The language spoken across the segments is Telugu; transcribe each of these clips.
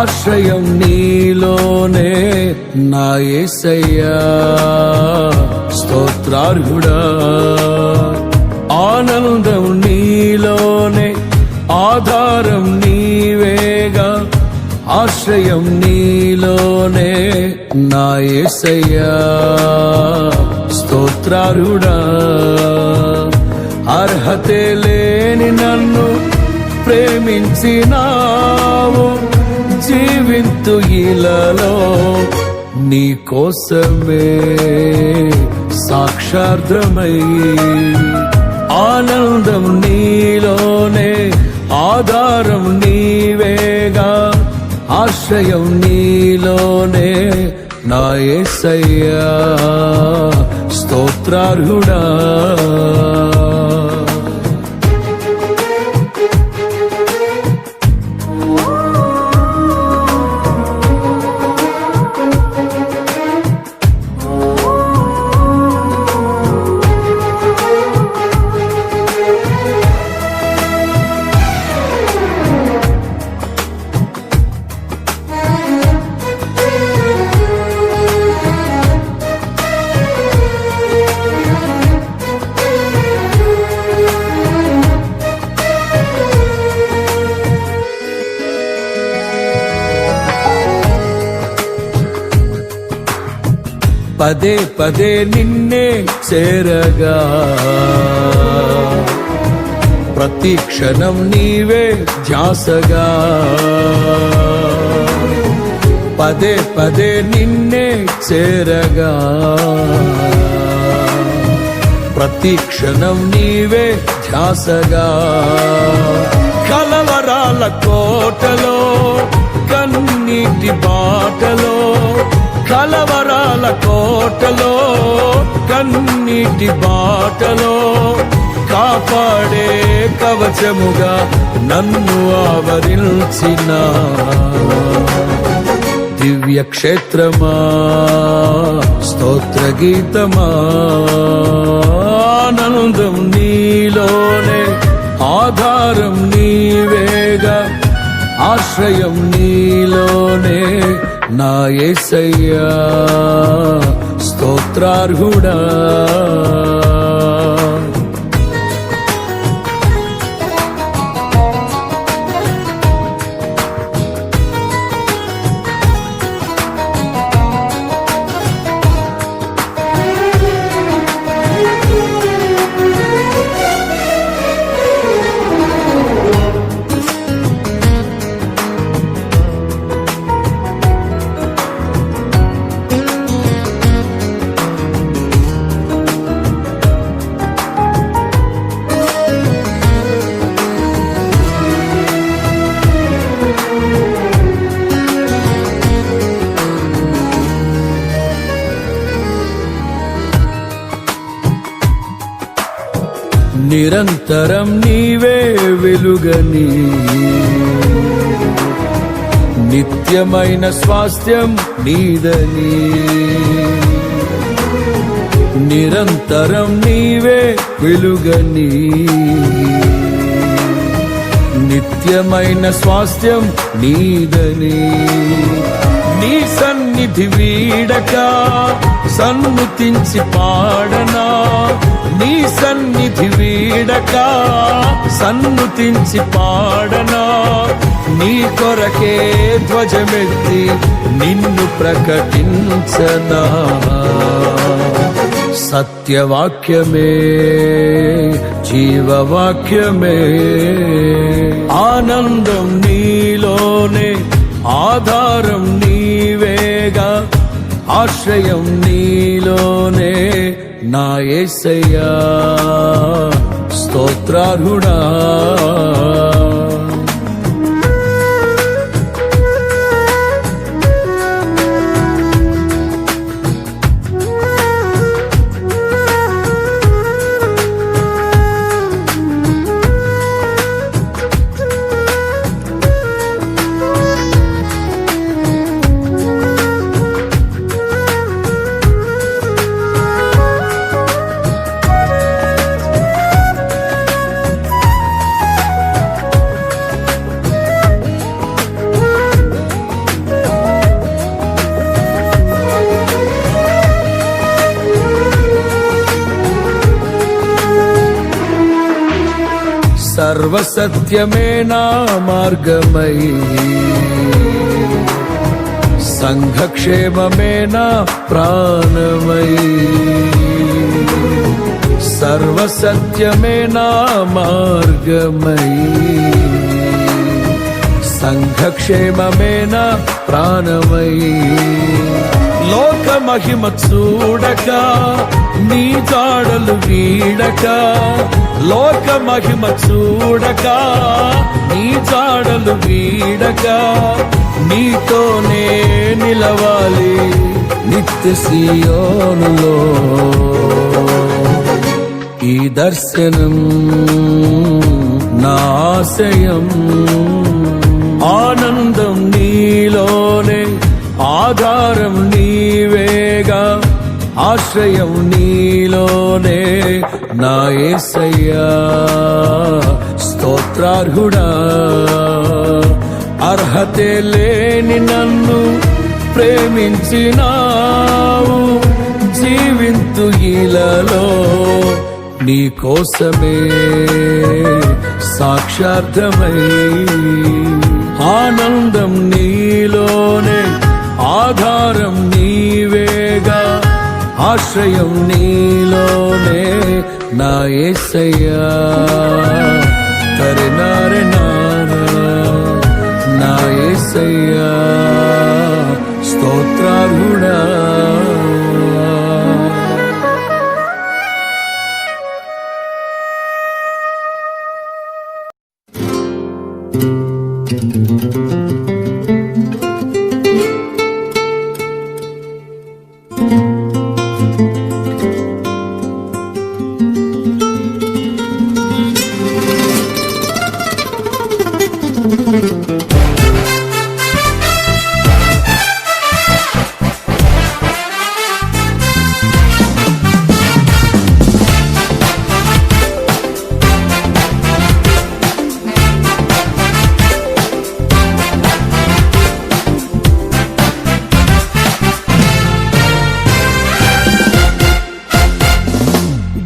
ఆశ్రయం నీలోనే నా యేసయ్యా స్తోత్రార్హుడా. ఆనందం నీలోనే ఆధారం నీవేగా ఆశ్రయం నీలోనే నా యేసయ్యా స్తోత్రార్హుడా. అర్హతే లేని నన్ను ప్రేమించినావు, జీవింతు ఇలలో నీ కోసమే సాక్షార్థమై. ఆనందం నీలోనే ఆధారం నీవేగా ఆశ్రయం నీలోనే నా యేసయ్యా స్తోత్రార్హుడా. పదే పదే నిన్నే చేరగా ప్రతి క్షణం నీవే ధ్యాసగా. పదే పదే నిన్నే చేరగా ప్రతి క్షణం నీవే ధ్యాసగా. కలవరాల కోటలో కన్నీటి బాటలో కలవరాల కోటలో కన్నీటి బాటలో కాపాడే కవచముగా నన్ను ఆవరించిన దివ్య క్షేత్రమా స్తోత్ర గీతమా. ఆనందం నీలోనే ఆధారం నీవేగా ఆశ్రయం నీలోనే నా యేసయ్యా స్తోత్రార్హుడా. నిరంతరం నీవే వెలుగని నిత్యమైన స్వాస్థ్యం నీదని. నిరంతరం నీవే వెలుగని నిత్యమైన స్వాస్థ్యం నీదని. నీ సన్నిధి వీడక సన్నుతించి పాడనా, నీ సన్నిధి వీడక సన్నుతించి పాడనా. నీ కొరకే ధ్వజమెత్తి నిన్ను ప్రకటించనా. సత్యవాక్యమే జీవవాక్యమే. ఆనందం నీలోనే ఆధారం నీవేగా ఆశ్రయం నీలోనే నా యేసయ్యా స్తోత్రార్హుడా. సర్వసత్యమే నా మార్గమై, సంఘక్షేమమే నా ప్రాణమై. సర్వసత్యమే నా మార్గమై, సంఘక్షేమమే నా ప్రాణమై. లోక మహిమ చూడక నీ జాడలు వీడక, లోక మహిమ చూడక నీ జాడలు వీడక, నీతోనే నిలవాలి నిత్య సియోనులో. ఈ దర్శనం నా ఆశయం, ఆనందం నీలోనే, ఆధారం నీవేగా, ఆశ్రయం నీలోనే నా యేసయ్యా. స్తోత్రార్హుడా, అర్హతే లేని నన్ను ప్రేమించినావు, జీవింతు ఇలలో నీ కోసమే సాక్షార్థమై. ఆనందం నీలోనే, ఆధారం నీవేగా, ఆశ్రయం నీలోనే నా యేసయ్యా. తరినారె నారా నా యేసయ్యా, స్తోత్రార్హుడా.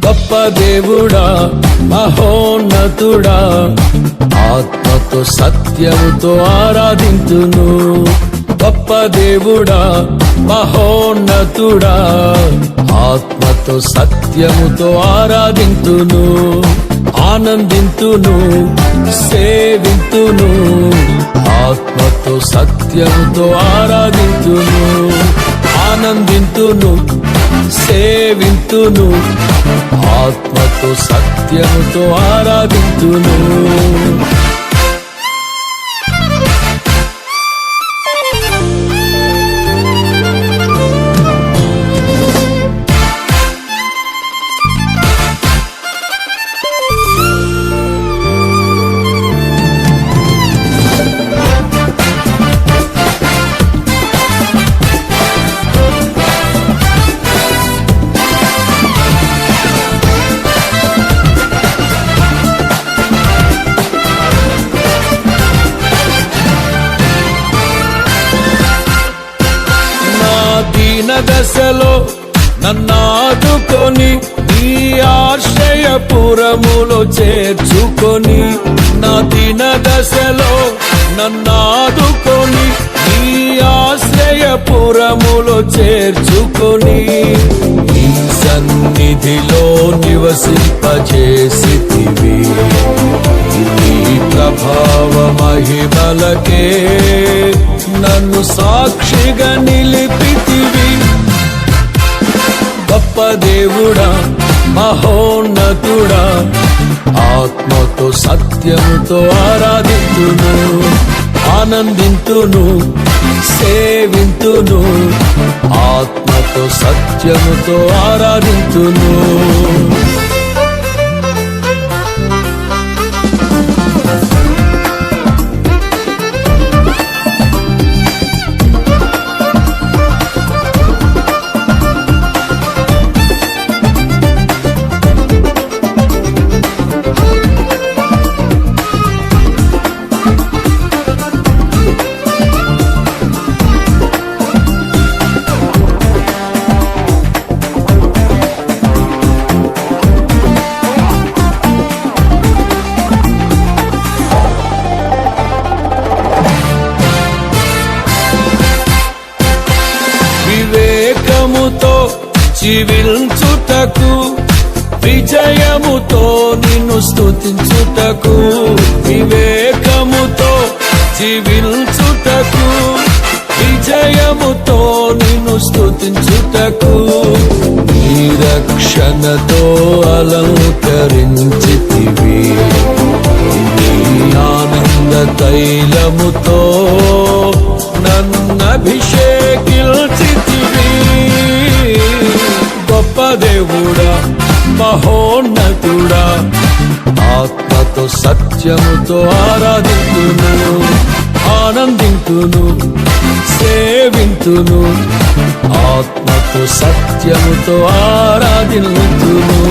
గొప్ప దేవుడా, మహోన్నతుడా, ఆత్మతో సత్యముతో ఆరాధింతును. గొప్ప దేవుడా, మహోన్నతుడా, ఆత్మతో సత్యముతో ఆరాధింతును. ఆనందింతును, సేవింతును, ఆత్మతో సత్యముతో ఆరాధింతును. ఆనందింతును, సేవింతును, ఆత్మతో సత్యముతో ఆరాధింతును. దశలో నన్నాదుకొని నీ ఆశ్రయపురములో చేర్చుకొని, నా దీన దశలో నన్నాదుకొని నీ ఆశ్రయపురములో చేర్చుకొని, నీ సన్నిధిలో నివసింపజేసితివి. నీ ప్రభావ మహిమలకే నన్ను సాక్షిగా నిలిపితివి. గొప్ప దేవుడా, మహోన్నతుడా, ఆత్మతో సత్యముతో ఆరాధింతును. ఆనందింతును, సేవింతును, ఆత్మతో సత్యముతో ఆరాధింతును. జీవించుటకు, విజయముతో నిన్ను స్తుతించుటకు, వివేకముతో జీవించుటకు, విజయముతో నిన్ను స్తుతించుటకు, నీ రక్షణతో అలంకరించితివి, నీ ఆనంద తైలముతో నన్నభిషేకించితివి. గొప్ప దేవుడా, మహోన్నతుడా, ఆత్మతో సత్యముతో ఆరాధింతును, ఆనందింతును, సేవింతును, ఆత్మతో సత్యముతో ఆరాధింతును.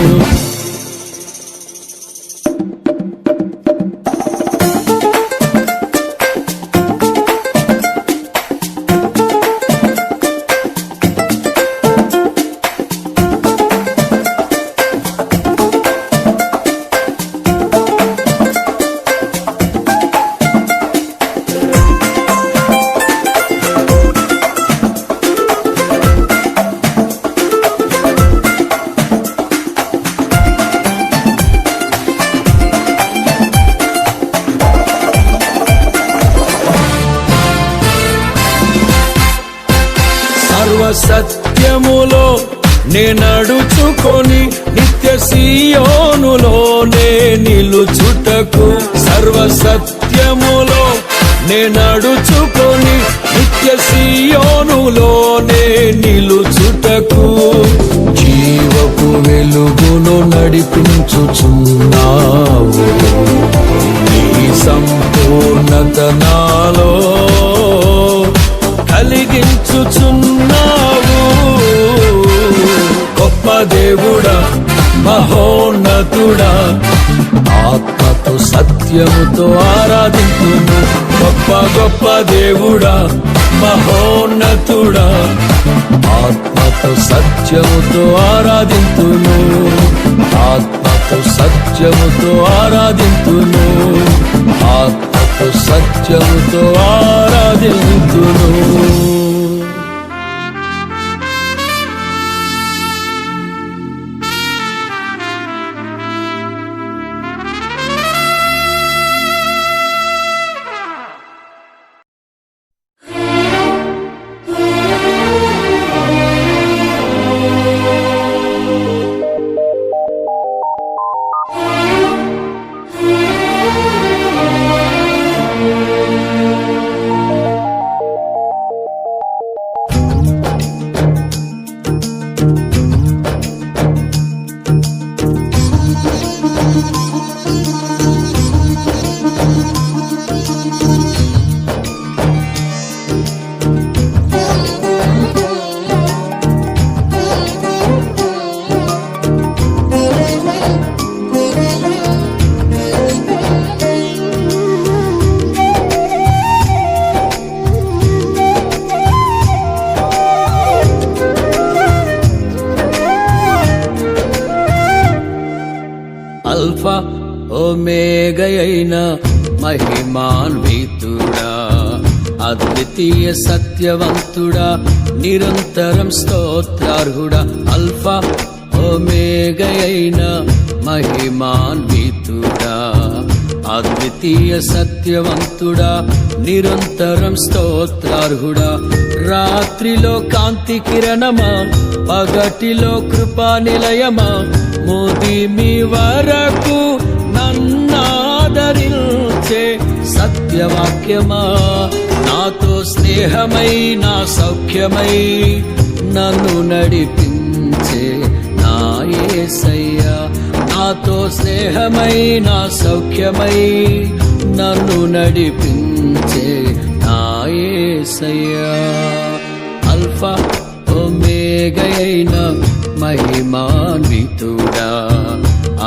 సత్యములో నేనడుచుకొని నిత్య సీయోనులోనే నిలుచుటకు, సర్వ సత్యములో నేనడుచుకొని నిత్య సీయోనులోనే నిలుచుటకు, జీవపు వెలుగును నడిపించుచున్నావు, నీ సంపూర్ణత నాలో కలిగించుచున్నావు. గొప్ప దేవుడా, మహోన్నతుడా, ఆత్మతో సత్యముతో ఆరాధింతును. గొప్ప గొప్ప దేవుడా, మహోన్నతుడా, ఆత్మతో సత్యముతో ఆరాధింతును, ఆత్మతో సత్యముతో ఆరాధింతును, ఆత్మతో సత్యముతో ఆరాధింతును. అల్ఫా ఒమేగయైన మహిమాన్వితుడా, అద్వితీయ సత్యవంతుడా, నిరంతరం స్తోత్రార్హుడా. అల్ఫా ఒమేగయైన మహిమాన్వితుడా, అద్వితీయ సత్యవంతుడా, నిరంతరం స్తోత్రార్హుడా. రాత్రిలో కాంతి కిరణమా, పగటిలో కృపా నిలయమా, ముదిమి వరకు నన్నాదరించే సత్యవాక్యమా, నాతో స్నేహమై నా సౌఖ్యమై నన్ను నడిపించే నా యేసయ్యా, నాతో స్నేహమై నా సౌఖ్యమై నన్ను నడిపించే నా యేసయ్యా. అల్ఫా ఒమేగయైన మహిమాన్వితుడా,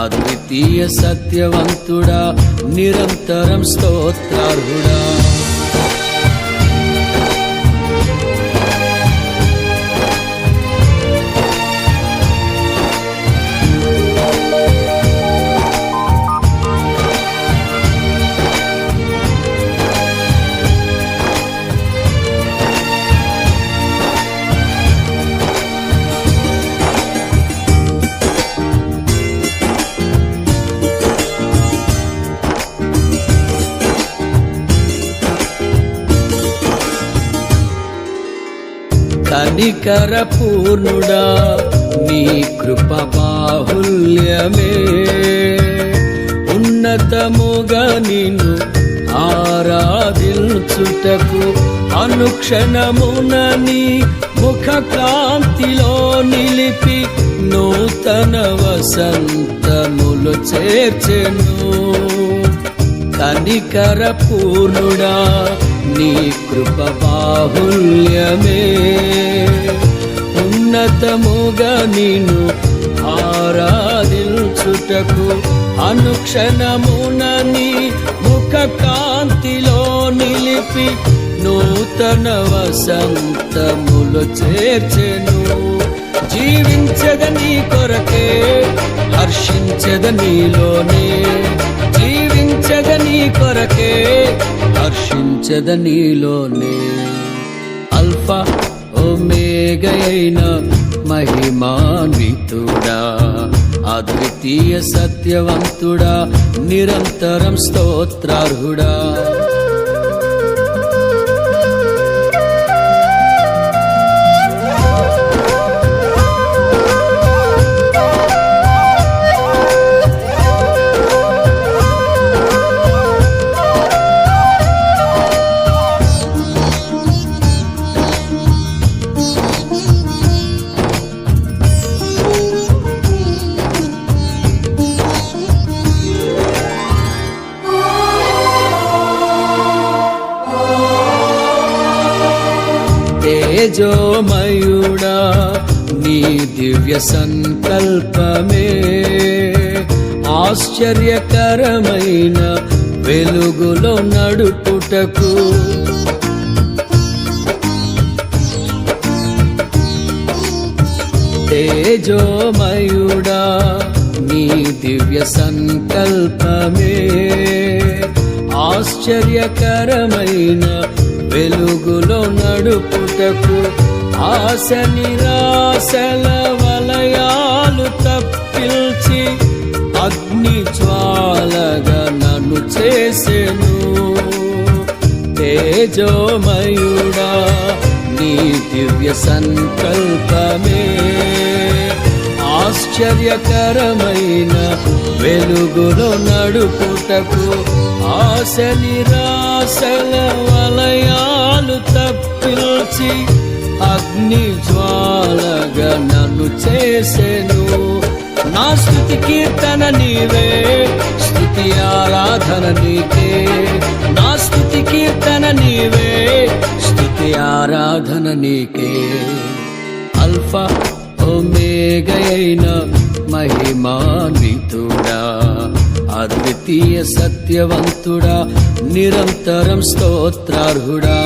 అద్వితీయ సత్యవంతుడా, నిరంతరం స్తోత్రార్హుడా. కనికర పూర్ణుడా నీ కృప బాహుల్యమే ఉన్నతముగా నిన్ను ఆరాధించుటకు అనుక్షణమున నీ ముఖ కాంతిలో నిలిపి నూతన వసంతములు చేర్చెను కనికర పూర్ణుడా నీ కృప బాహుల్యమే ఉన్నతముగా నిన్ను ఆరాధించుటకు అనుక్షణమున నీ ముఖ కాంతిలో నిలిపి నూతన వసంతములు చేర్చెను జీవించద నీ కొరకే హర్షించద నీలోనే జీవించద నీ కొరకే హర్షించద నీలోనే అల్ఫా ఒమేగయైన మహిమాన్వితుడా అద్వితీయ సత్యవంతుడా నిరంతరం స్తోత్రార్హుడా తేజోమయుడా నీ దివ్య సంకల్పమే ఆశ్చర్యకరమైన వెలుగులో నడుపుటకు తేజోమయుడా నీ దివ్య సంకల్పమే ఆశ్చర్యకరమైన వెలుగులో నడుపుటకు ఆశ నిరాశల వలయాలు తప్పిల్చి అగ్ని జ్వాలగా నన్ను చేసెను తేజోమయుడా నీ దివ్య సంకల్పమే ఆశ్చర్యకరమైన వెలుగులో నడుపుటకు ఆశ నిరాశల వలయాలు తప్పిల్చి అగ్ని జ్వాలగా నన్ను చేసెను నా స్తుతి కీర్తన నీవే స్తుతి ఆరాధన నీకే నా స్తుతి కీర్తన నీవే స్తుతి ఆరాధన నీకే అల్ఫా ఒమేగయైన మహిమాన్వితుడా అద్వితీయ సత్యవంతుడా నిరంతరం స్తోత్రార్హుడా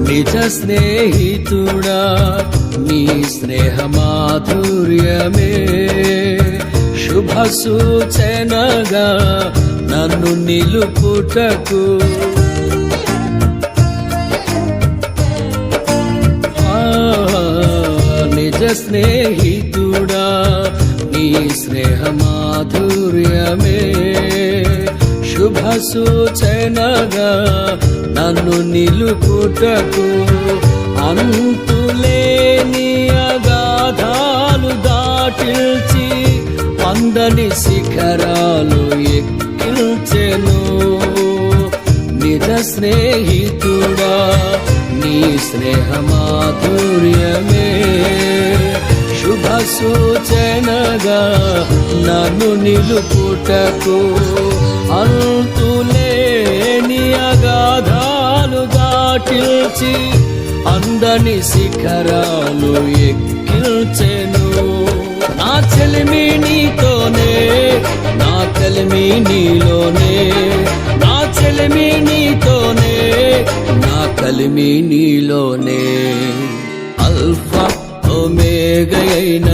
నిజ స్నేహితుడా నీ స్నేహ మాధుర్యమే శుభ సూచనగా నన్ను నిలుపుటకు నిజ స్నేహితుడా నీ స్నేహ మాధుర్యమే శుభ సూచనగా నన్ను నిలుపుటకు అంతులేని అగాధాలు దాటిల్చి అందని శిఖరాలు ఎక్కిల్చెను నిజ స్నేహితుడా నీ స్నేహ మాధుర్యమే శుభ సూచనగా నన్ను నిలుపుటకు అంతులేని అగాధాలు దాటిల్చి అందని శిఖరాలు ఎక్కిల్చెను నా చెలిమి నీతోనే నా కలిమి నీలోనే నా చెలిమి నీతోనే నా కలిమి నీలోనే అల్ఫా ఒమేగయైన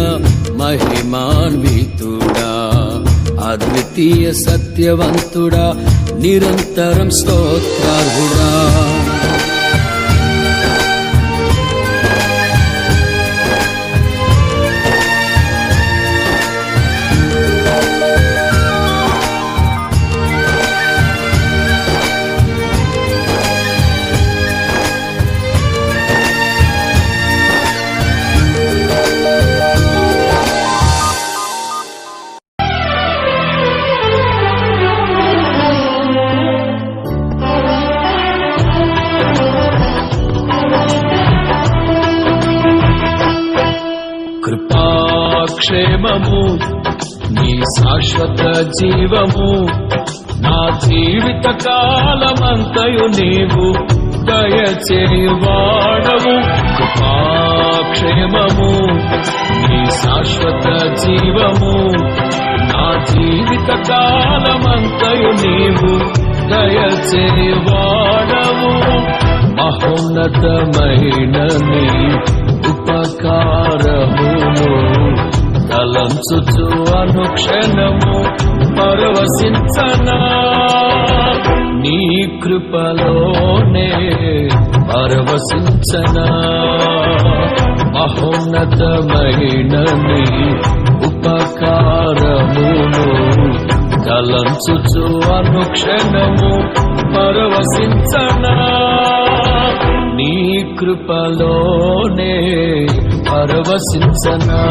మహిమాన్వితుడా అద్వితీయ సత్యవంతుడా, నిరంతరం స్తోత్రార్హుడా. కృపాక్షేమము నీ శాశ్వత జీవము, నా జీవిత కాలమంతయు నీవు దయచేయువాడవు. కృపాక్షేమము నీ శాశ్వత జీవము, నా జీవిత కాలమంతయు నీవు దయచేయువాడవు. మహోన్నతమైన నీ ఉపకారమును తలంచుచు అనుక్షణము పరవశించనా, నీ కృపలోనే పరవశించనా. మహోన్నతమైన నీ ఉపకారమును తలంచుచు అనుక్షణము పరవశించనా, నీ కృపలోనే పరవశించనా.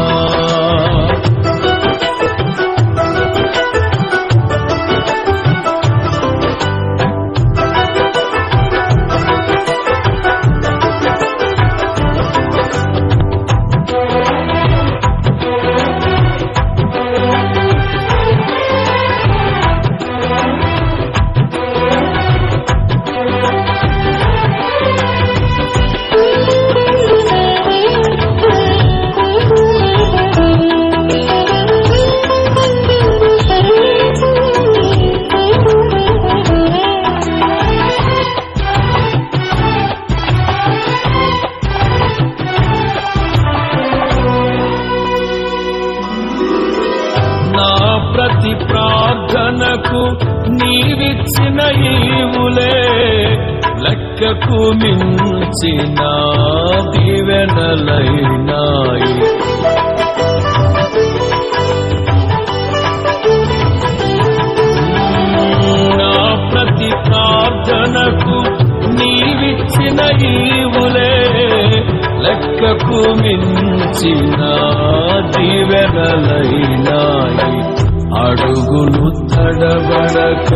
ప్రతి ప్రార్థనకు నీవిచ్చిన ఈవులే లెక్కకు మించిన దీవెనలైనాయి. నా ప్రతి ప్రార్థనకు నీవిచ్చిన ఈవులే లెక్కకు మించిన దీవెనలైనాయి. అడుగులు తడబడక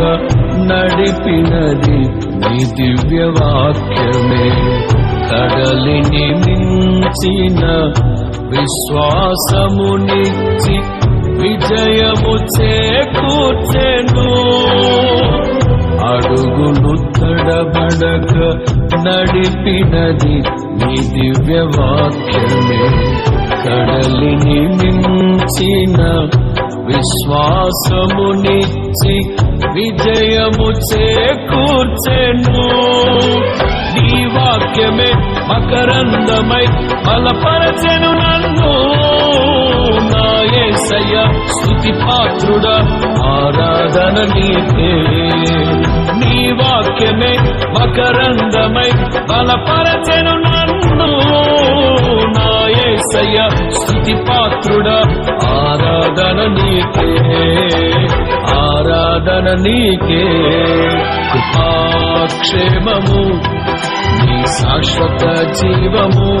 నడిపినది నీ దివ్యవాక్యమే, కడలిని మించిన విశ్వాసమునిచ్చి విజయము చేకూర్చెను. అడుగులు తడబడక నడిపినది నీ దివ్యవాక్యమే, కడలిని మించిన విశ్వాసమునిచ్చి విజయము చేకూర్చెను. నీ వాక్యమే మకరందమై బలపరచెను నన్ను. నా యేసయ్య స్తుతి పాత్రుడా, ఆరాధన నీకే. నీ వాక్యమే మకరందమై బలపరచెను నన్ను. నా యేసయ్య స్తుతి పాత్రుడా, ఆరాధన నీకే, ఆరాధన నీకే. కృపాక్షేమము నీ శాశ్వత జీవము,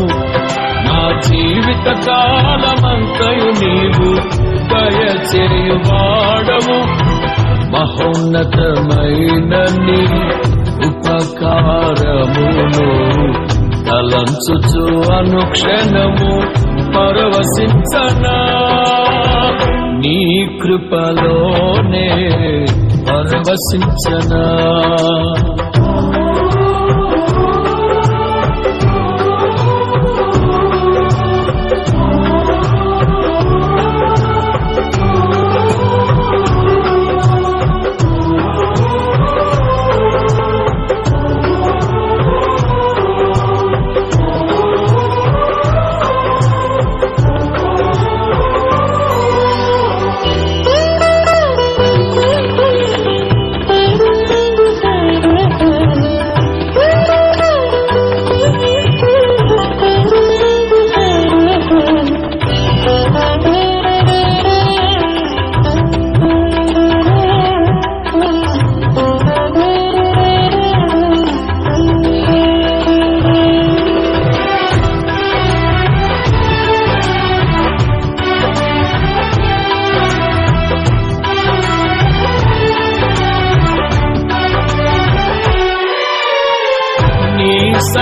నా జీవిత కాలమంతయు నీవు దయచేయువాడవు. మహోన్నతమైన నీ ఉపకారమును తలంచుచు అనుక్షణము పరవశించనా, నీ కృపలోనే పరవశించనా.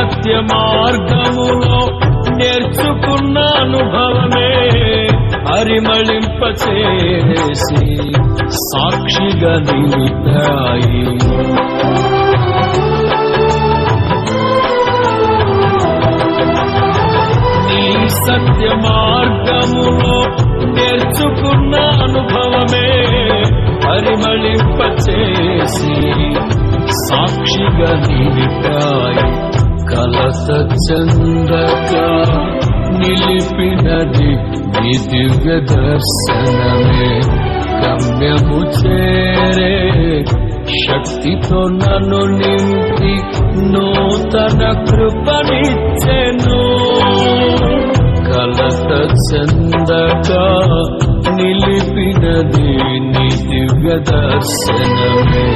సత్య మార్గములో నేర్చుకున్న అనుభవమే పరిమళింపచేసి సాక్షిగా నిలిపాయి. నీ సత్య మార్గములో నేర్చుకున్న అనుభవమే పరిమళింపచేసి సాక్షిగా నిలిపాయి. కలత చెందక నిలిపినది నీ దివ్య దర్శనమే. గమ్యము చేరే శక్తితో నన్ను నింపి నూతన కృపనిచ్చెను. కలత చెందక నిలిపినది నీ దివ్య దర్శనమే.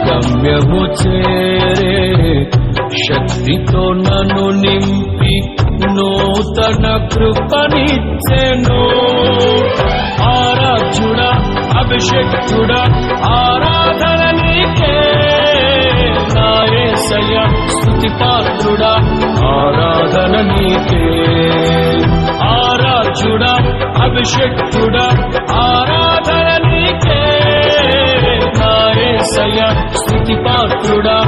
గమ్యము చేరే శక్తితో నన్ను నింపి నూతన కృపనిచ్చెను. ఆరాధ్యుడా అభిషేక్తుడా ఆరాధన నీకే నా యేసయ్యా, స్తుతి పాత్రుడా ఆరాధన నీకే. ఆరాధ్యుడా అభిషేక్తుడా ఆరాధన నీకే నా యేసయ్యా, స్తుతి పాత్రుడా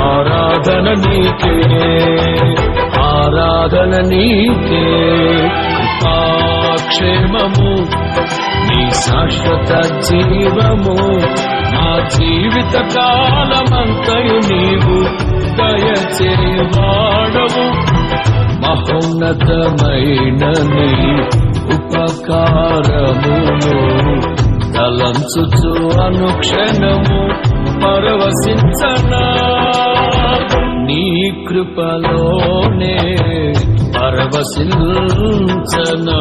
ఆరాధన నీకే. ఆరాధన నీకే. కృపాక్షేమము నీ శాశ్వత జీవము నా జీవిత కాలమంతయు నీవు దయచేవాడవు. మహోన్నతమైన నీ ఉపకారమును తలంచుచు అనుక్షణము పరవశించనా. నీ కృపలోనే పరవశించనా.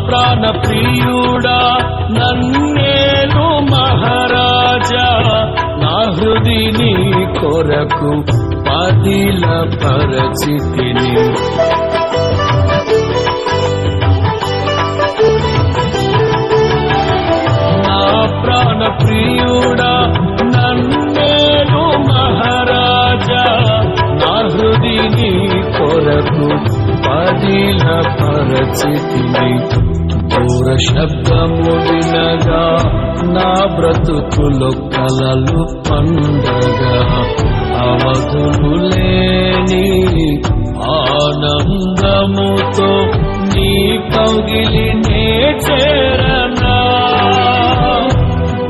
ప్రాణ ప్రియుడా నన్నేలు మహారాజా, నా హృదిని కొరకు పదిల పరచితిని. నా ప్రాణ ప్రియుడా నన్నేలు మహారాజా, నా హృదిని కొరకు పదిల పరచితిని. దూర శబ్దము వినగా నా బ్రతుకులో కలలు పండగా, అవధులు లేని ఆనందముతో నీ కౌగిలినే చేరనా.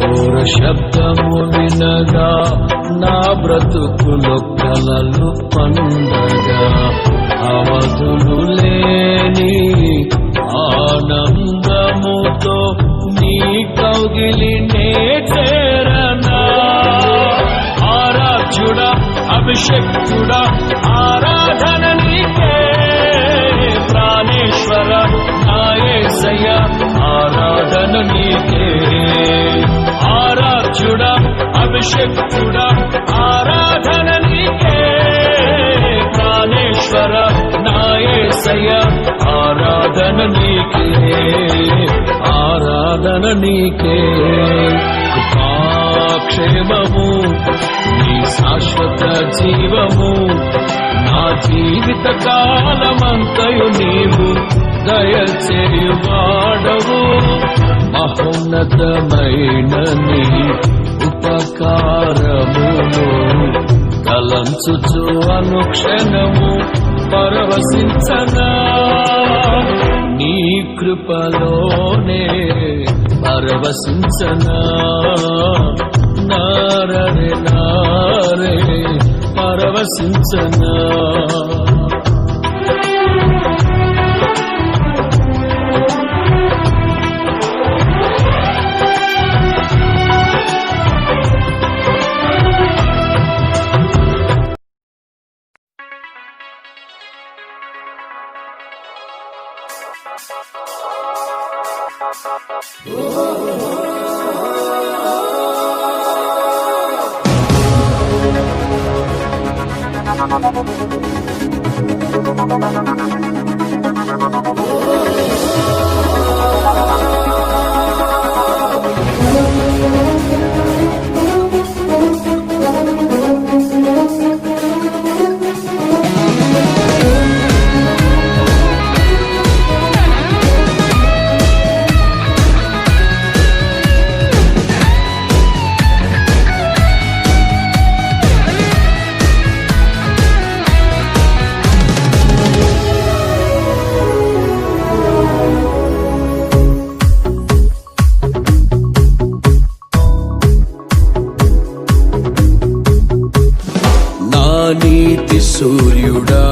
దూర శబ్దము వినగా నా బ్రతుకులో కలలు పండగా, అవధులు లేని ఆనందముతో నీ కౌగిలినే చేరనా. ఆరాధ్యుడా అభిషేక్తుడా ఆరాధన నీకే. ప్రాణేశ్వర నా యేసయ్యా ఆరాధన నీకే. ఆరాధ్యుడా అభిషేక్తుడా ఆరాధన నీకే. ప్రాణేశ్వర నా యేసయ్యా ఆరాధన నీకే. ఆరాధన నీకే. కృపాక్షేమము నీ శాశ్వత జీవము నా జీవిత కాలమంతయు నీవు దయచేయువాడవు. మహోన్నతమైన నీ ఉపకారమును తలంచుచు అనుక్షణము పరవశించనా. నీ కృపలోనే పరవశించనా. నారే నారే పరవశించనా. నీతి సూర్యుడా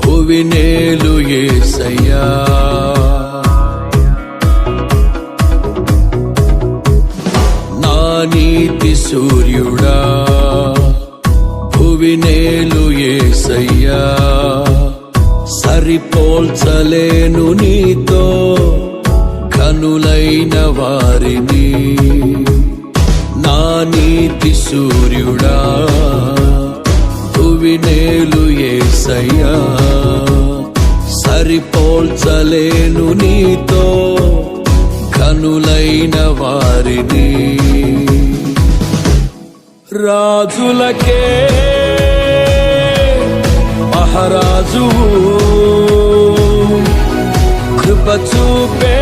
భువినేలు యేసయ్యా, నా నీతి సూర్యుడా భువినేలు యేసయ్యా, సరిపోల్చలేను నీతో కనులైన వారిని, నా నీతి సూర్యుడా భువినేలు యేసయ్యా, సరిపోల్చలేను నీతో కనులైన వారిని. రాజులకే మహారాజు కృప చూపే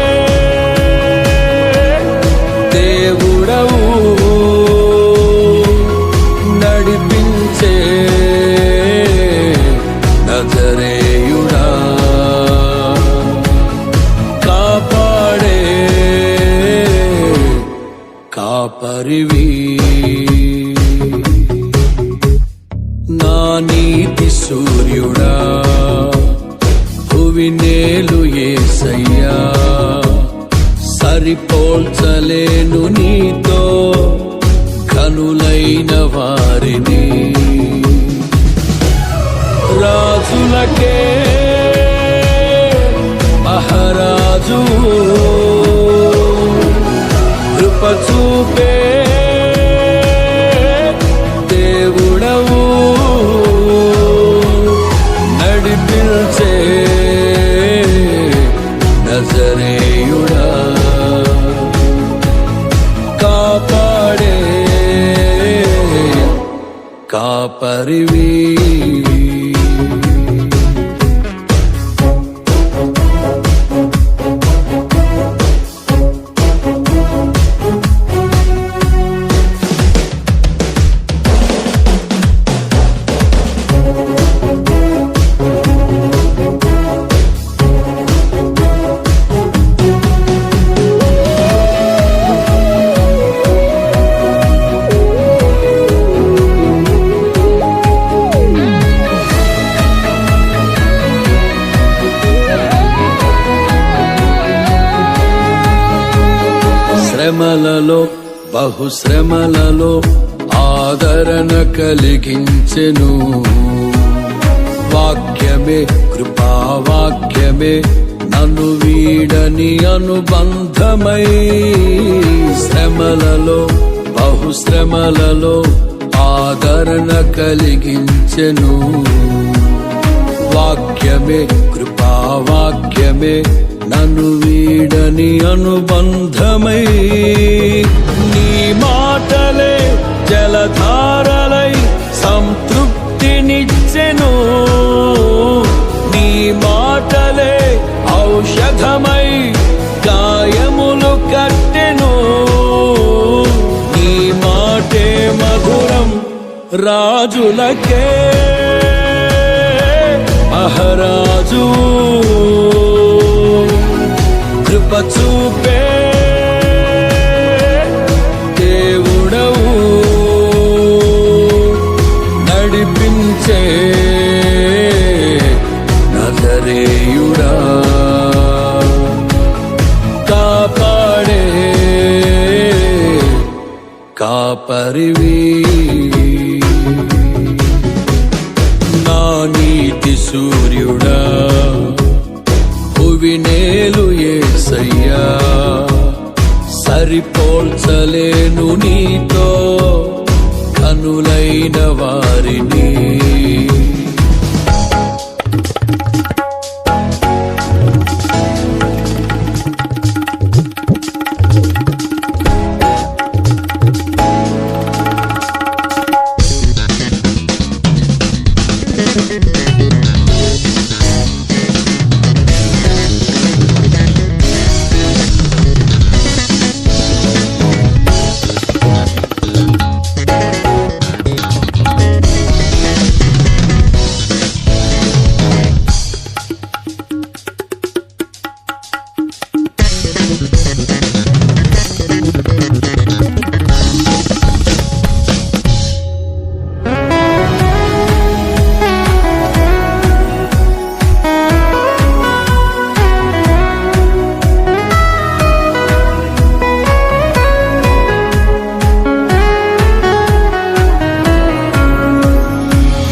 దేవుడవు, నడిపించే నజరేయుడా, కాపాడే కాపరివి, నా నీతి సూర్యుడా భువినేలు యేసయ్యా, సరిపోల్చలేను నీతో కనులైన వారిని. రాజులకే మహారాజు కృప చూపే దేవుడవు, నడిపించే నజరేయుడా, కాపాడే కాపరివి. శ్రమలలో బహుశ్రమలలో ఆదరణ కలిగించెను, వాక్యమే కృపావాక్యమే నన్ను వీడని అనుబంధమై. శ్రమలలో బహుశ్రమలలో ఆదరణ కలిగించెను, వాక్యమే కృపావాక్యమే నన్ను వీడని అనుబంధమై. నీ మాటలే జలధారలై సంతృప్తినిచ్చెను, నీ మాటలే ఔషధమై గాయములు కట్టెను, నీ మాటే మధురం రాజులకే మహారాజు కృప చూపే దేవుడవు, నడిపించే నజరేయుడా, కాపాడే కాపరివి. నా నీతి సూర్యుడా భువినేలు యేసయ్యా, సరిపోల్చలేను నీతో కనులైన వారిని.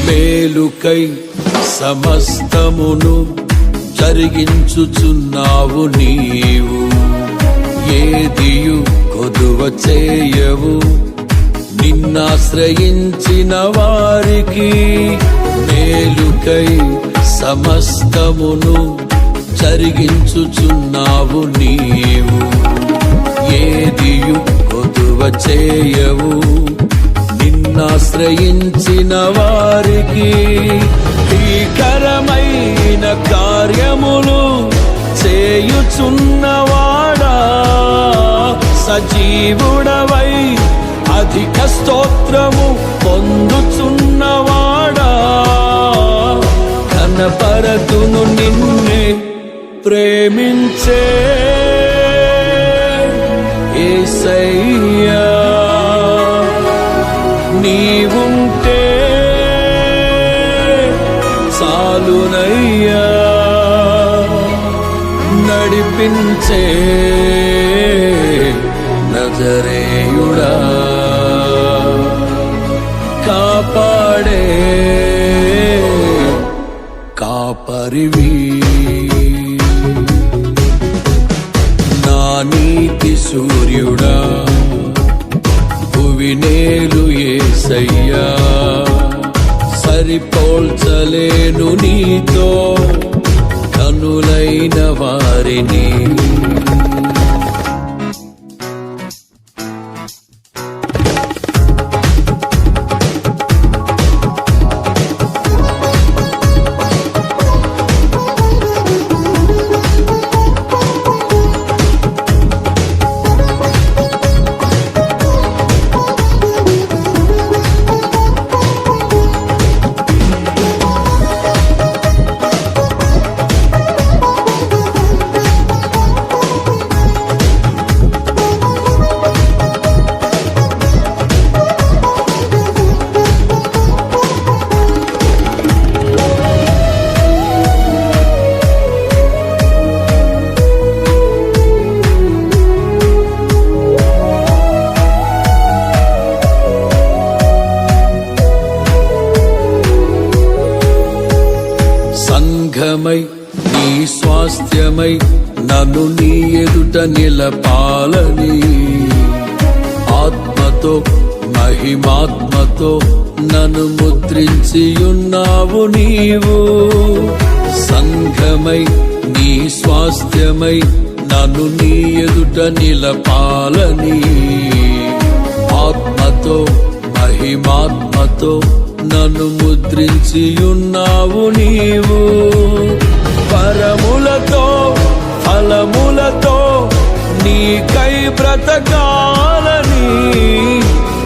మేలుకై సమస్తమును జరిగించుచున్నావు నీవు, ఏదియు కొదువ చేయవు నిన్నాశ్రయించిన వారికి. మేలుకై సమస్తమును జరిగించుచున్నావు నీవు, ఏదియు కొదువ చేయవు నిన్నాశ్రయించిన వారికి. భీకరమైన కార్యములు చేయుచున్నవాడా, సజీవుడవై అధిక స్తోత్రము పొందుచున్నవాడా, కనపరతును నిన్నే ప్రేమించే యేసయ్యా. నీవుంటే చాలునయ్యా, నడిపించే నజరేయుడా, కాపాడే కాపరివి. నా నీతి సూర్యుడా, భువినేలు యేసయ్యా, సరిపోల్చలేను నీతో కనులైన వారిని. సంఘమై నీ స్వాస్థ్యమై నన్ను నీ ఎదుట నిలపాలని, ఆత్మతో మహిమాత్మతో నన్ను ముద్రించియున్నావు నీవు. సంఘమై నీ స్వాస్థ్యమై నన్ను నీ ఎదుట నిలపాలని, ఆత్మతో మహిమాత్మతో నన్ను ముద్రించియున్నావు నీవు. వరములతో ఫలములతో నీకై బ్రతకాలని,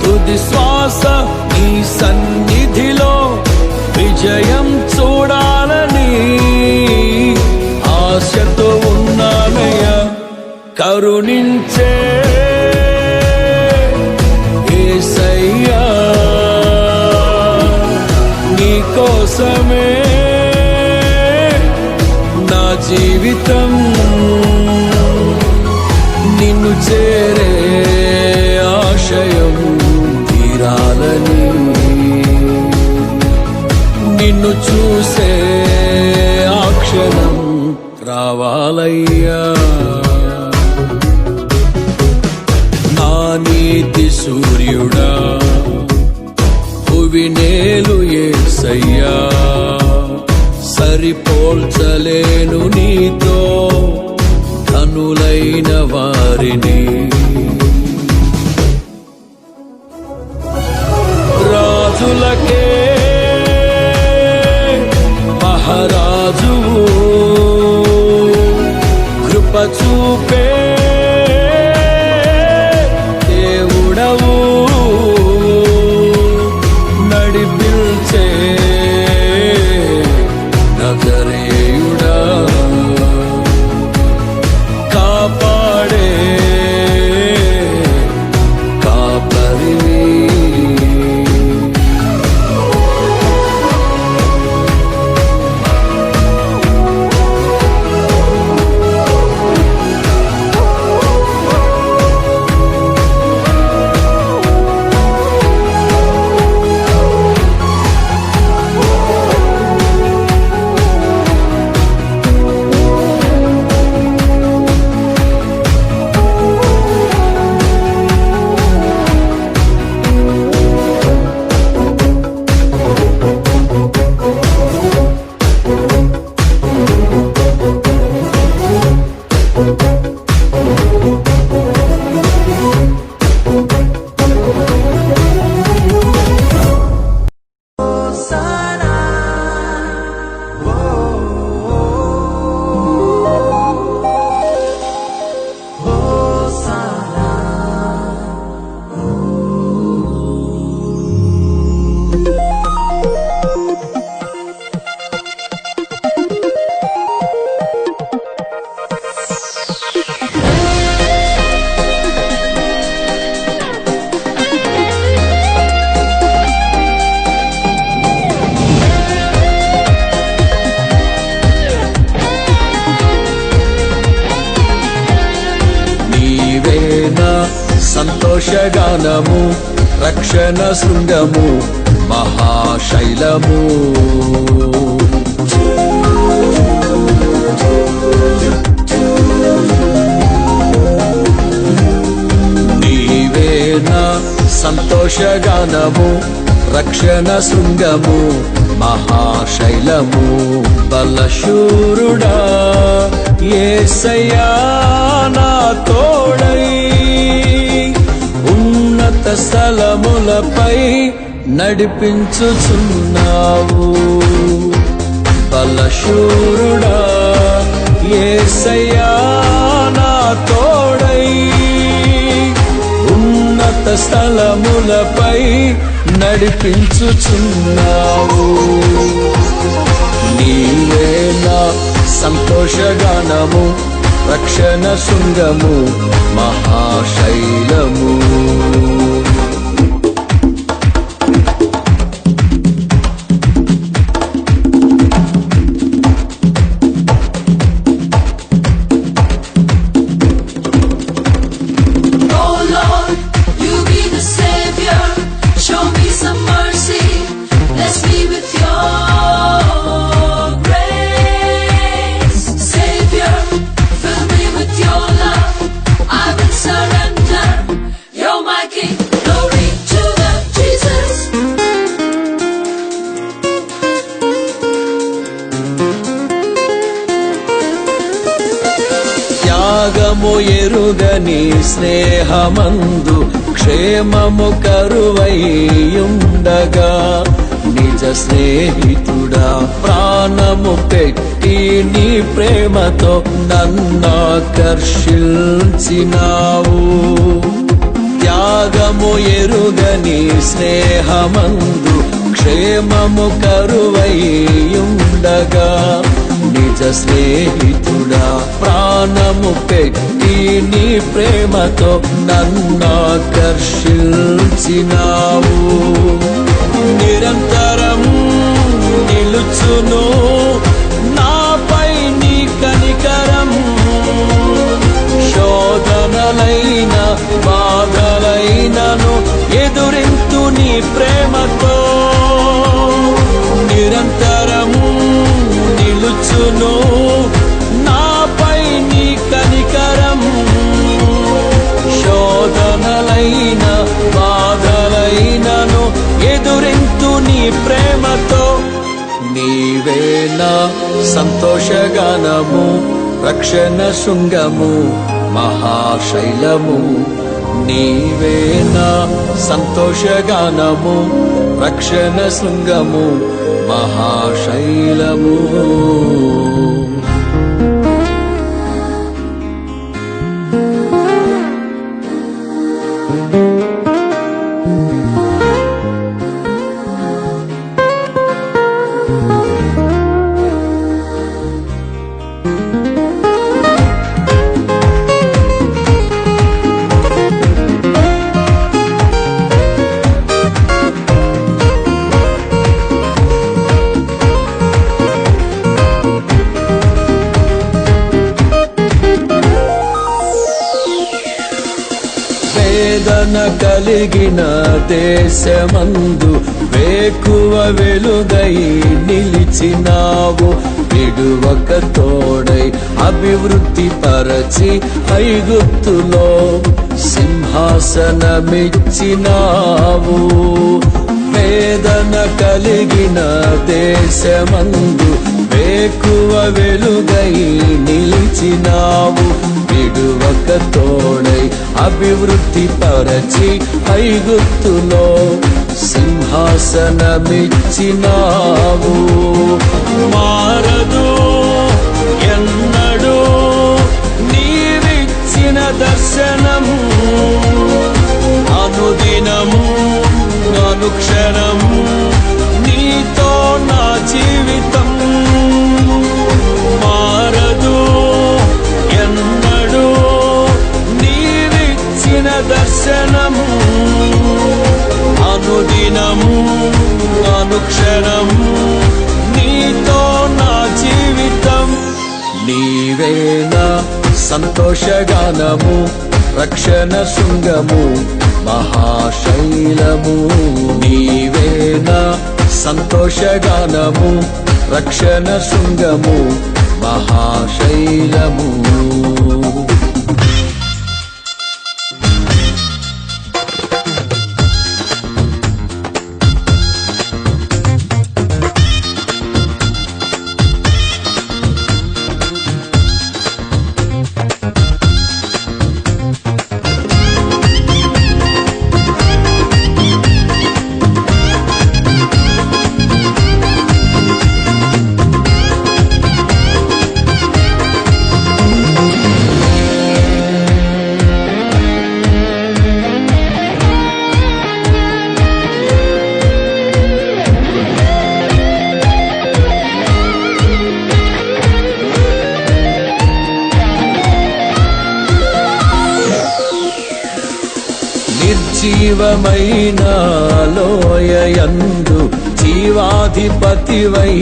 తుది శ్వాస నీ సన్నిధిలో విజయం చూడాలని ఆశతో ఉన్నానయ్యా. కరుణించే యేసయ్యా, నీ కోసమే నా జీవితం, నిన్ను చేరే ఆశయం తీరాలని, నిన్ను చూసే ఆ క్షణం రావాలయ్యా. నీతి సూర్యుడా భువినేలు యేసయ్యా సరిపోల్చలేను నీతో ధనులైన వారిని రాజులకే మహారాజు కృప చూపే దేవుడవు నడిపించే నజరేయుడా కాపాడే కాపరివి సంతోషగానము రక్షణ శృంగము మహాశైలము నీవేనా సంతోషగానము రక్షణ శృంగము మహాశైలము బలశూరుడా యేసయ్యా నా తోడై ఉన్నత స్థలములపై నడిపించుచున్నావు బలశూరుడా యేసయ్యా నా తోడై ఉన్నత స్థలములపై నడిపించుచున్నావు నీవే నా సంతోషగానము రక్షణ శృంగము మహాశైలము త్యాగము ఎరుగని స్నేహమందు క్షేమము కరువైయుండగా నిజ స్నేహితుడా ప్రాణము పెట్టి నీ ప్రేమతో నన్నాకర్షించినావు త్యాగము ఎరుగని స్నేహమందు క్షేమము కరువైయుండగా నిజ స్నేహితుడా ప్రాణము పెట్టి నీ ప్రేమతో నన్నాకర్షించినావు నిరంతరం నిలుచును నాపై నీ కనికరం శోధనలైన బాధలైనను ఎదురింతు నీ ప్రేమతో నిరంతరం నిలుచును నాపై నీ కనికరం శోధనలైన ప్రేమతో. నీవే నా సంతోషగానము, రక్షణ శృంగము, మహాశైలము. నీవే నా సంతోషగానము, రక్షణ శృంగము, మహాశైలము. వేదన కలిగిన దేశమందు వేకువ వెలుగై నిలిచినావు. విడువక తోడై అభివృద్ధి పరచి ఐగుప్తులో సింహాసనమిచ్చినావు. వేదన కలిగిన దేశమందు వేకువ వెలుగై నిలిచినావు. విడువక తోడై అభివృద్ధి పరచి ఐగుప్తులో సింహాసనమిచ్చినావు. మారదు ఎన్నడూ నీవిచ్చిన దర్శనము, అనుదినము అనుక్షణము నీతో నా జీవితం. మారదు ఎన్నడూ నీవిచ్చిన దర్శనము, అనుదినము అనుక్షణము నీతో నా జీవితం. నీవే నా సంతోషగానము, రక్షణ శృంగము, మహాశైలము. నీవే నా సంతోషగానము, రక్షణ శృంగము, మహాశైలము. నిర్జీవమైన లోయయందు జీవాధిపతివై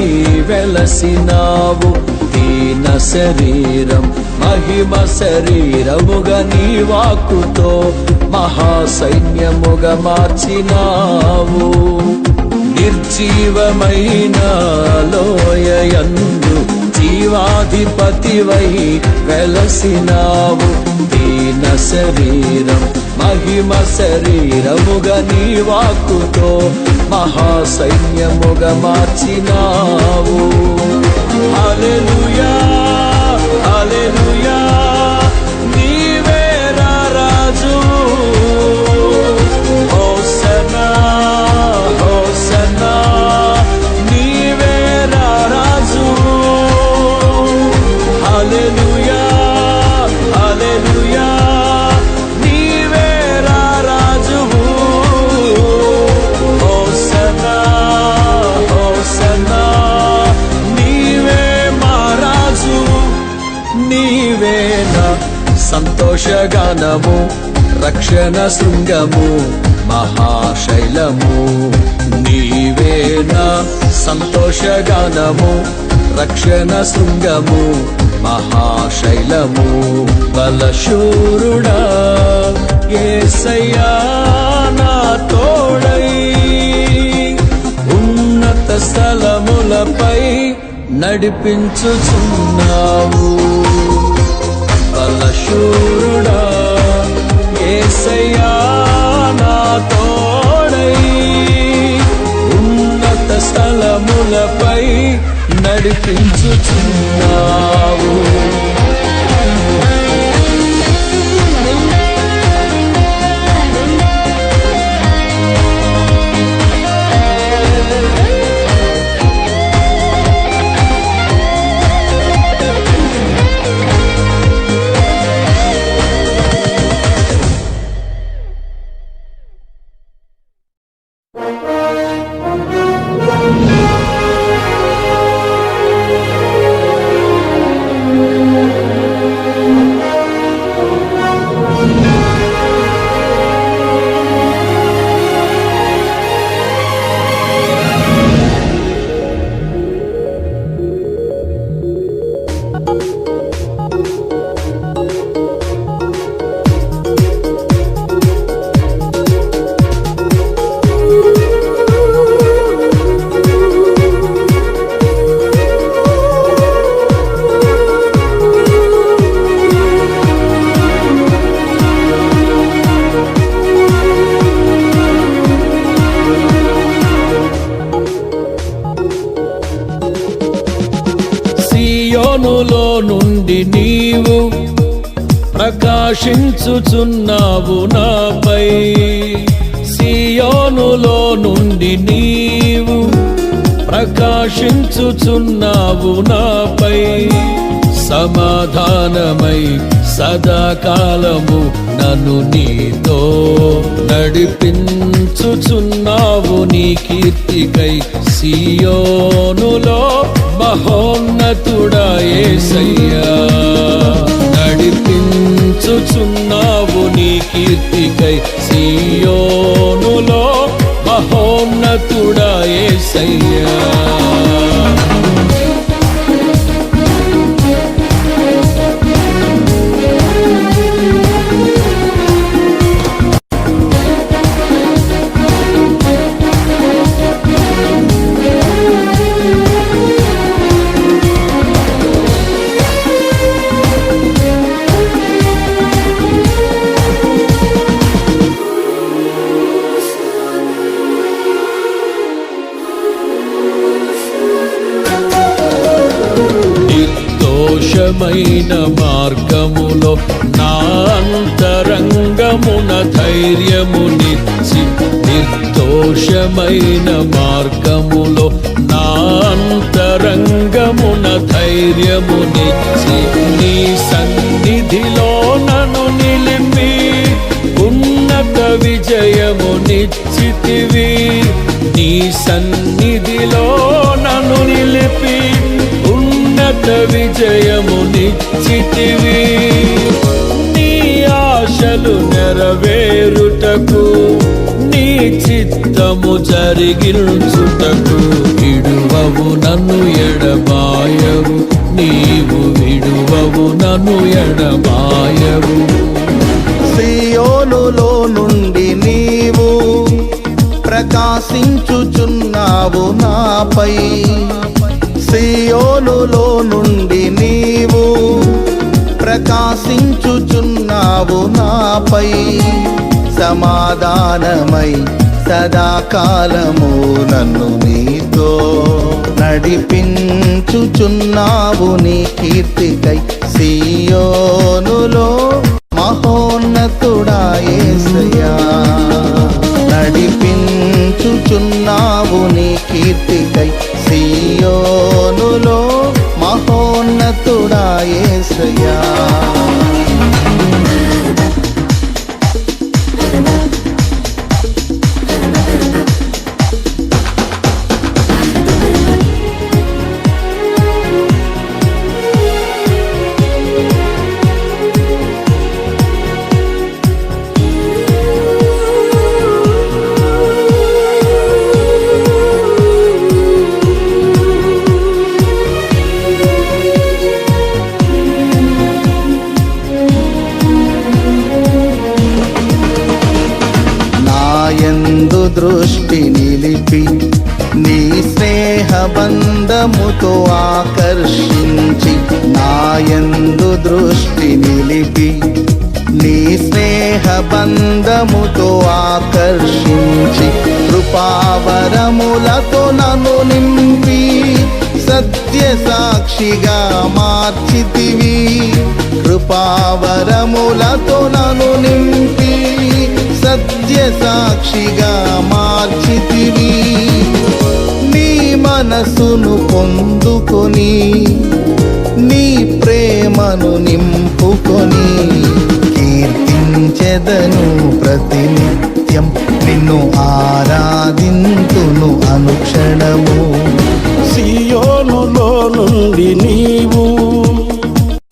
వెలసినావు. దీన శరీరం మహిమ శరీరముగా నీ వాక్కుతో మహాసైన్యముగా మార్చినావు. నిర్జీవమైన లోయయందు జీవాధిపతివై వెలసినావు. దీన శరీరం మహిమ శరీరముగా నీ వాక్కుతో మహాసైన్యముగా మార్చినావు. హల్లెలూయా హల్లెలూయా, నీవే రాజు. హోసన్నా హోసన్నా, నీవే రాజు. హల్లెలూయా హల్లెలూయా, నీవే రాజువు. హోసన్నా హోసన్నా, నీవే మా రాజు. నీవే నా సంతోషగానము, రక్షణ శృంగము, మహాశైలము. నీవే నా సంతోషగానము, రక్షణ శృంగము, మహాశైలము. బలశూరుడా యేసయ్యా నా తోడై, ఉన్నత స్థలములపై నడిపించుచున్నావు. బలశూరుడా యేసయ్యా నా తోడై, ఉన్నత నడిపించుచున్నావు. సియోనులో నుండి నీవు ప్రకాశించుచున్నావు నాపై. సియోనులో నుండి నీవు ప్రకాశించుచున్నావు నాపై. సమాధానమై సదాకాలము నన్ను నీతో నడిపించుచున్నావు నీ కీర్తికై. సియోనులో మహోన్నతుడా యేసయ్యా, నడిపించుచున్నావు నీ కీర్తికై. సియోనులో మహోన్నతుడా యేసయ్యా. నిర్దోషమైన మార్గములో నా అంతరంగమున ధైర్యమునిచ్చి. నిర్దోషమైన మార్గములో నా అంతరంగమున ధైర్యమునిచ్చి. నీ సన్నిధిలో నన్ను నిలిపి ఉన్నత విజయమునిచ్చితివి. నీ సన్నిధిలో నన్ను నిలిపి ఉన్నత విజయమునిచ్చితివి. నీ ఆశలు నెరవేరుటకు నీ చిత్తము జరిగించుటకు విడువవు నన్ను ఎడబాయవు. నీవు విడువవు నన్ను ఎడబాయవు. సియోనులో నుండి నీవు ప్రకాశించుచున్నావు నాపై. సియోనులో నుండి నీవు ప్రకాశించుచున్నావు నాపై. సమాధానమై సదాకాలము నన్ను నీతో నడిపించుచున్నావు నీ కీర్తికై. సియోనులో మహోన్నతుడా యేసయ్యా, నడిపించుచున్నావు నీ కీర్తికై. సియోనులో మహోన్నతుడా యేసయ్యా. దృష్టి నిలిపి నీ స్నేహ బంధముతో ఆకర్షించి. నాయందు దృష్టి నిలిపి నీ స్నేహ బంధముతో ఆకర్షించి. కృపావరములతో నన్ను నింపి సత్య సాక్షిగా మార్చితివి, కృపావరములతో నన్ను నింపి సత్య సాక్షిగా మార్చితివి. నీ మనసును పొందుకొని నీ ప్రేమను నింపుకొని కీర్తించెదను ప్రతినిత్యం, నిన్ను ఆరాధింతును అనుక్షణము. సియోనులో నుండి నీవు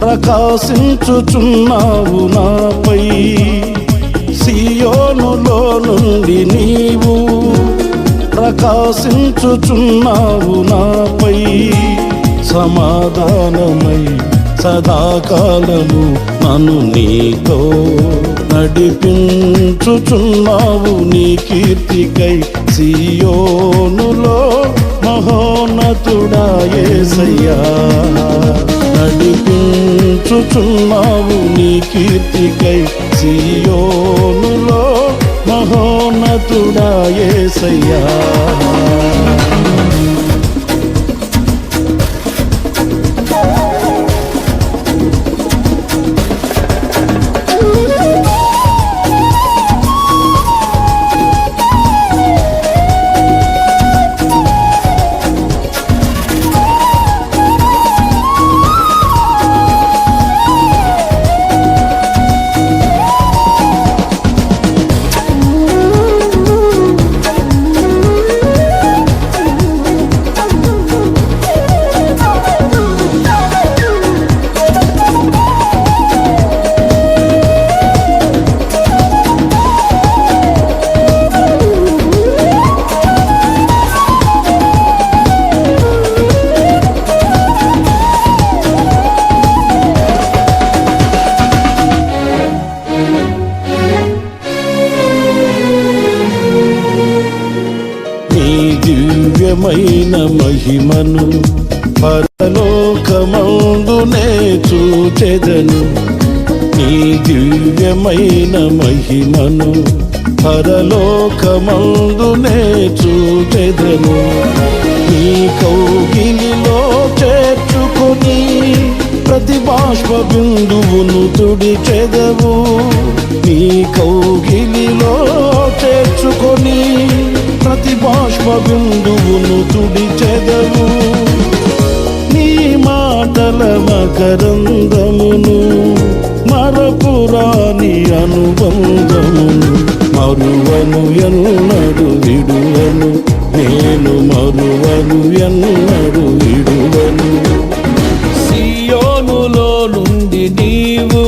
ప్రకాశించుచున్నావు నాపై, సియోనులో నుండి నీవు ప్రకాశించుచున్నావు నాపై. సమాధానమై సదాకాలము నన్ను నీతో నడిపించుచున్నావు నీ కీర్తికై. సియోనులో మహోన్నతుడా యేసయ్యా, నడిపించుచున్నావు నీ కీర్తికై. సియోనులో మహోన్నతుడా యేసయ్యా. దివ్యమైన మహిమను పరలోకమందునే చూచెదను, నీ దివ్యమైన మహిమను పరలోకమందునే చూచెదను. నీ కౌగిలిలో చేర్చుకొని ప్రతి బాష్ప బిందువును తుడిచెదవు, నీ కౌగిలిలో చేర్చుకొని ప్రతి బాష్ప బిందువును తుడిచెదవు. నీ మాటల మకరందమును మరపురాని అనుబంధమును మరువను ఎన్నడు విడువను, నేను మరువను ఎన్నడు విడువను. సియోనులో నుండి నీవు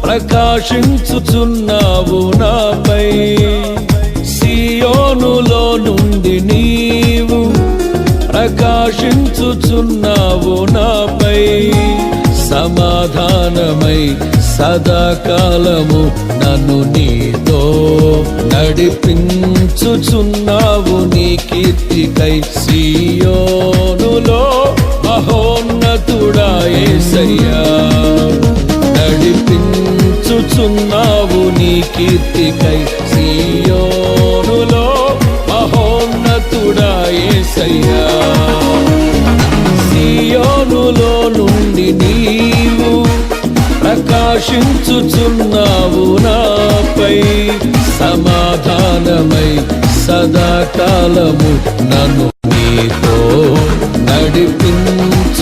ప్రకాశించుచున్నావు నాపై, సియోనులో నుండి నీవు ప్రకాశించుచున్నావు నాపై. సమాధానమై సదాకాలము నన్ను నీతో నడిపించుచున్నావు నీ కీర్తికై. సియోనులో మహోన్నతుడా యేసయ్యా, నడిపించుచున్నావు నీ కీర్తికై. సియోనులో మహోన్నతుడా యేసయ్యా, సియోనులో నుండి నీవు ప్రకాశించుచున్నావు నాపై. సమాధానమై సదాకాలము నన్ను నీతో నడిపించుచున్నావు